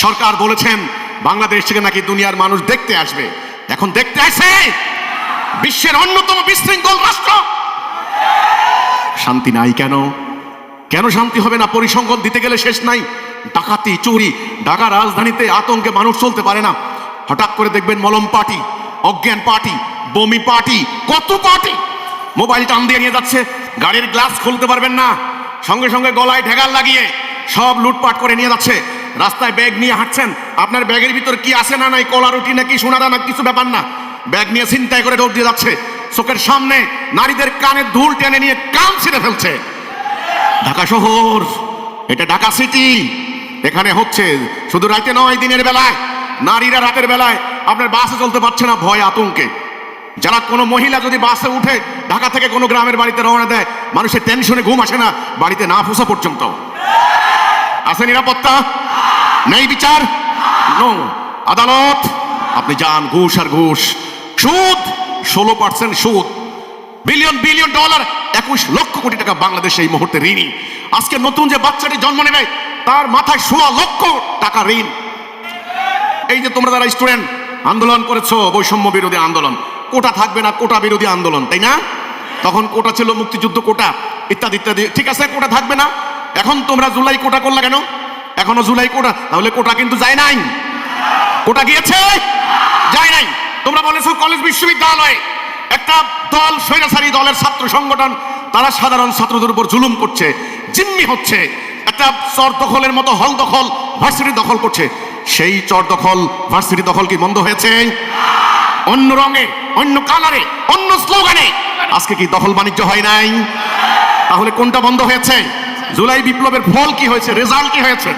সরকার বলেছেন বাংলাদেশ থেকে নাকি দুনিয়ার মানুষ দেখতে আসবে। এখন দেখতে আসে বিশ্বের অন্যতম বিশৃঙ্খল রাষ্ট্র। শান্তি নাই কেন? কেন শান্তি হবে না? পরিসংখ্যান দিতে গেলে শেষ নাই। ডাকাতি, চুরি, ঢাকা রাজধানীতে আতঙ্কে মানুষ চলতে পারে না। হঠাৎ করে দেখবেন মলম পার্টি, অজ্ঞান পার্টি, বমি পার্টি, কত পার্টি মোবাইল টান দিয়ে নিয়ে যাচ্ছে। গাড়ির গ্লাস খুলতে পারবেন না, সঙ্গে সঙ্গে গলায় ঢেগাল লাগিয়ে সব লুটপাট করে নিয়ে যাচ্ছে। রাস্তায় ব্যাগ নিয়ে হাঁটছেন, আপনার ব্যাগের ভিতর কি আছে না নাই, কলা রুটি নাকি সোনাদানা, কিছু ব্যাপার না, ব্যাগ নিয়ে ছিনতাই করে দৌড় দিয়ে যাচ্ছে। চোখের সামনে নারীদের কানে ধুল টেনে নিয়ে কান ছিঁড়ে ফেলছে। ঢাকা শহর, এটা ঢাকা সিটি। এখানে হচ্ছে শুধু রাতে নয়, দিনের বেলায় নারীরা রাতের বেলায় আপনার বাসে চলতে পারছে না ভয় আতঙ্কে। যারা কোনো মহিলা যদি বাসে উঠে ঢাকা থেকে কোনো গ্রামের বাড়িতে রওনা দেয়, মানুষের টেনশনে ঘুম আসে না বাড়িতে না পৌঁছা পর্যন্ত। আছে নিরাপত্তা? নেই বিচার? নো। আদালত আপনি যান, ঘুষ আর ঘুষ, সুদ 16% সুদ, billion billion dollar, 21 lakh crore টাকা বাংলাদেশ এই মুহূর্তে ঋণী। আজকে নতুন যে বাচ্চাটি জন্ম নেবে তার মাথায় 16 লক্ষ টাকা ঋণ। এই যে তোমরা যারা স্টুডেন্ট আন্দোলন করেছো, বৈষম্য বিরোধী আন্দোলন, কোটা থাকবে না, কোটা বিরোধী আন্দোলন, তাই না? তখন কোটা ছিল মুক্তিযুদ্ধ কোটা ইত্যাদি ইত্যাদি, ঠিক আছে, কোটা থাকবে না। এখন তোমরা জুলাই কোটা করলা কেন? এখনো জুলাই কোটা, তাহলে কোটা কিন্তু যায় নাই। কোটা গিয়েছে? যায় নাই। তোমরা বলেছো কলেজ বিশ্ববিদ্যালয়ে একটা দল, স্বৈরাচারী দলের ছাত্র সংগঠন, তারা সাধারণ ছাত্রদের উপর জুলুম করছে, জিম্মি হচ্ছে, একটা চর দখলের মতো হল দখল, ভার্সিটি দখল করছে। সেই চর দখল, ভার্সিটি দখল কি বন্ধ হয়েছে? অন্য রঙে, অন্য কালারে, অন্য স্লোগানে আজকে কি দখল বাণিজ্য হয় নাই? তাহলে কোনটা বন্ধ হয়েছে? জুলাই বিপ্লবের ফল কি হয়েছে? রেজাল্ট কি হয়েছে?